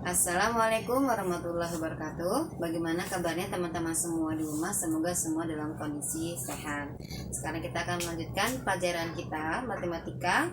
Assalamualaikum warahmatullahi wabarakatuh. Bagaimana kabarnya teman-teman semua di rumah? Semoga semua dalam kondisi sehat. Sekarang kita akan melanjutkan pelajaran kita matematika.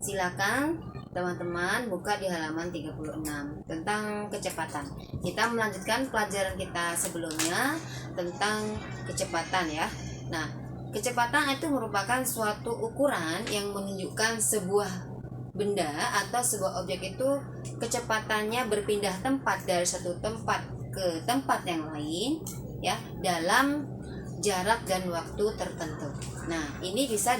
Silakan teman-teman buka di halaman 36 tentang kecepatan. Kita melanjutkan pelajaran kita sebelumnya tentang kecepatan ya. Nah, kecepatan itu merupakan suatu ukuran yang menunjukkan sebuah benda atau sebuah objek itu kecepatannya berpindah tempat dari satu tempat ke tempat yang lain ya dalam jarak dan waktu tertentu. Nah, ini bisa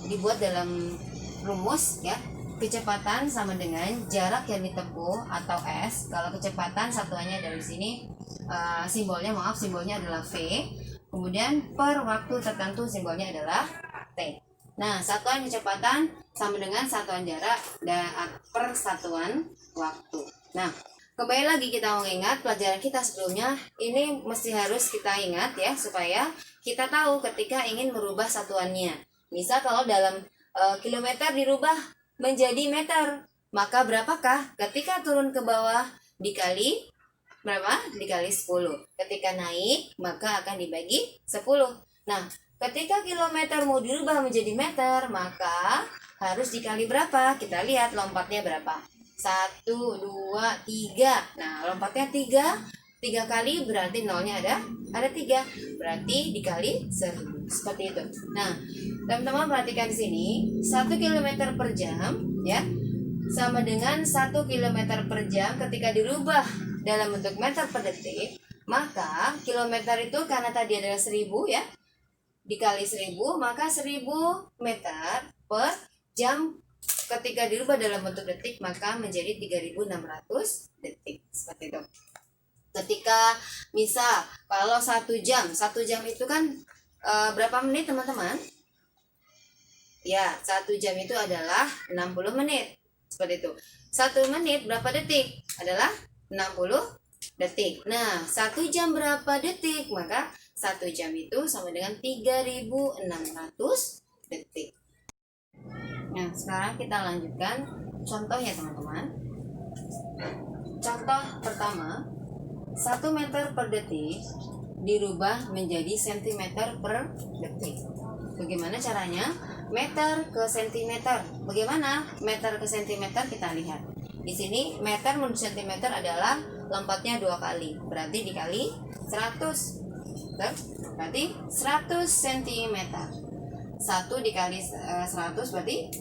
dibuat dalam rumus ya. Kecepatan sama dengan jarak yang ditempuh atau S. Kalau kecepatan satuannya dari sini simbolnya adalah V. Kemudian per waktu tertentu simbolnya adalah T. Nah, satuan kecepatan sama dengan satuan jarak dan per satuan waktu. Nah, kembali lagi kita mengingat pelajaran kita sebelumnya, ini mesti harus kita ingat ya, supaya kita tahu ketika ingin merubah satuannya. Misal kalau dalam kilometer dirubah menjadi meter, maka berapakah ketika turun ke bawah dikali berapa? Dikali 10. Ketika naik, maka akan dibagi 10. Nah, ketika kilometer mau dirubah menjadi meter, maka harus dikali berapa? Kita lihat lompatnya berapa. 1, 2, 3. Nah, lompatnya 3. 3 kali berarti nolnya ada 3. Berarti dikali 1000. Seperti itu. Nah, teman-teman perhatikan di sini. 1 km per jam ya sama dengan 1 km per jam ketika dirubah dalam bentuk meter per detik, maka kilometer itu karena tadi adalah 1000 ya, dikali 1000 maka 1000 meter per jam ketika dirubah dalam bentuk detik maka menjadi 3600 detik. Seperti itu. Ketika misal kalau 1 jam itu kan berapa menit teman-teman? Ya, 1 jam itu adalah 60 menit. Seperti itu. 1 menit berapa detik? Adalah 60 detik. Nah, 1 jam berapa detik? Maka 1 jam itu sama dengan 3600 detik. Nah, sekarang kita lanjutkan contoh ya teman-teman. Contoh pertama, 1 meter per detik dirubah menjadi sentimeter per detik. Bagaimana caranya? Meter ke sentimeter. Bagaimana meter ke sentimeter? Kita lihat. Di sini meter menuju sentimeter adalah lompatnya 2 kali. Berarti dikali 100. Berarti 100 cm. 1 dikali 100 berarti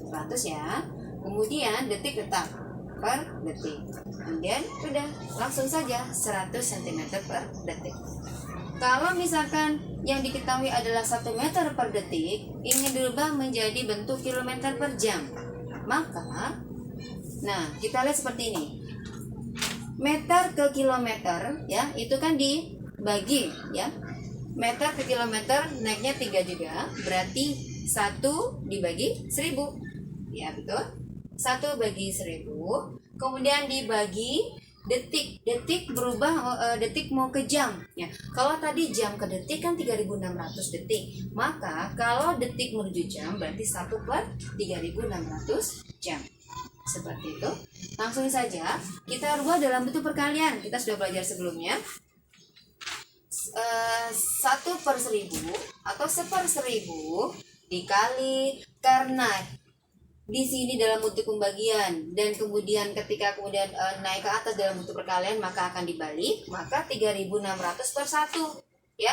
100 ya. Kemudian detik tetap per detik. Kemudian sudah langsung saja 100 cm per detik. Kalau misalkan yang diketahui adalah 1 meter per detik ingin dirubah menjadi bentuk kilometer per jam, maka nah kita lihat seperti ini. Meter ke kilometer ya itu kan dibagi ya. Meter ke kilometer naiknya 3 juga, berarti 1 dibagi 1000 ya, betul. 1 bagi 1000, kemudian dibagi detik. Detik berubah, detik mau ke jam ya. Kalau tadi jam ke detik kan 3600 detik, maka kalau detik menuju jam berarti 1 per 3600 jam. Seperti itu. Langsung saja kita rubah dalam bentuk perkalian. Kita sudah belajar sebelumnya. 1 per 1000 atau 1/1000 dikali, karena di sini dalam bentuk pembagian dan kemudian ketika naik ke atas dalam bentuk perkalian maka akan dibalik, maka 3600 per 1 ya.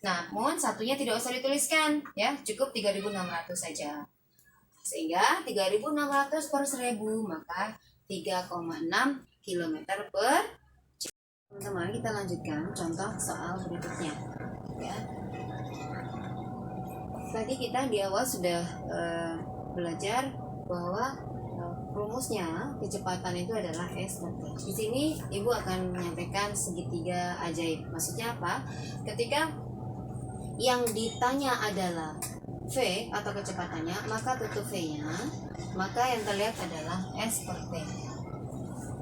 Namun satunya tidak usah dituliskan ya, cukup 3600 saja. Sehingga 3600 per 1000 maka 3,6 km per jam. Teman-teman, kita lanjutkan contoh soal berikutnya ya. Tadi kita di awal sudah belajar bahwa rumusnya kecepatan itu adalah S per T. Di sini Ibu akan menyampaikan segitiga ajaib. Maksudnya apa? Ketika yang ditanya adalah V atau kecepatannya, maka tutup V-nya, maka yang terlihat adalah S per T.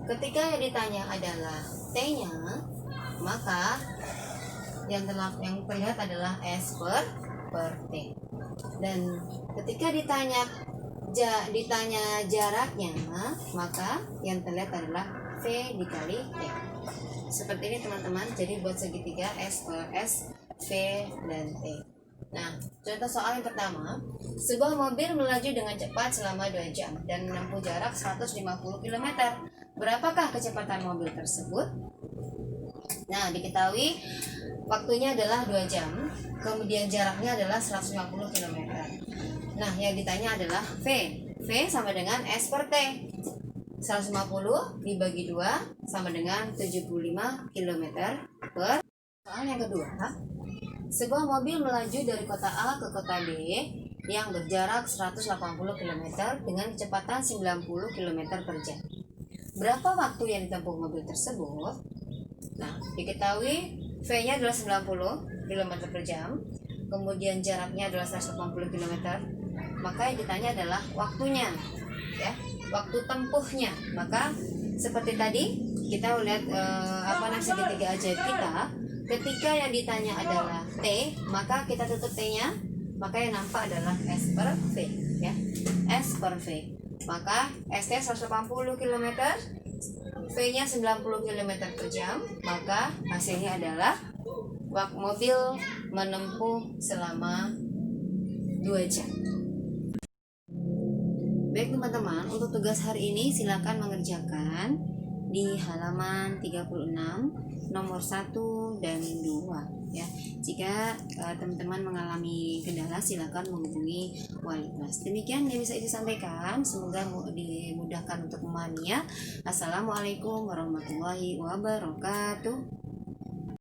Ketika yang ditanya adalah T-nya, maka yang terlihat adalah S per T. Dan ketika ditanya ditanya jaraknya, maka yang terlihat adalah V dikali T. Seperti ini teman-teman. Jadi buat segitiga S per S, V dan T. Nah, contoh soal yang pertama, sebuah mobil melaju dengan cepat selama 2 jam dan menempuh jarak 150 km. Berapakah kecepatan mobil tersebut? Nah, diketahui waktunya adalah 2 jam, kemudian jaraknya adalah 150 km. Nah, yang ditanya adalah V. V sama dengan S per T. 150 dibagi 2 sama dengan 75 km per. Soal yang kedua, sebuah mobil melaju dari kota A ke kota B yang berjarak 180 km dengan kecepatan 90 km per jam. Berapa waktu yang ditempuh mobil tersebut? Nah, diketahui V-nya adalah 90 km per jam, kemudian jaraknya adalah 180 km. Maka yang ditanya adalah waktunya, ya, waktu tempuhnya. Maka seperti tadi kita lihat segitiga ajaib kita. Ketika yang ditanya adalah T, maka kita tutup T-nya, maka yang nampak adalah S per V, ya. S per V. Maka S-nya 180 km, V-nya 90 km per jam, maka hasilnya adalah mobil menempuh selama 2 jam. Baik teman-teman, untuk tugas hari ini silakan mengerjakan di halaman 36 nomor 1 dan 2, ya. Jika teman-teman mengalami kendala silakan menghubungi wali kelas. Demikian yang bisa disampaikan, semoga dimudahkan untuk memahaminya. Assalamualaikum warahmatullahi wabarakatuh.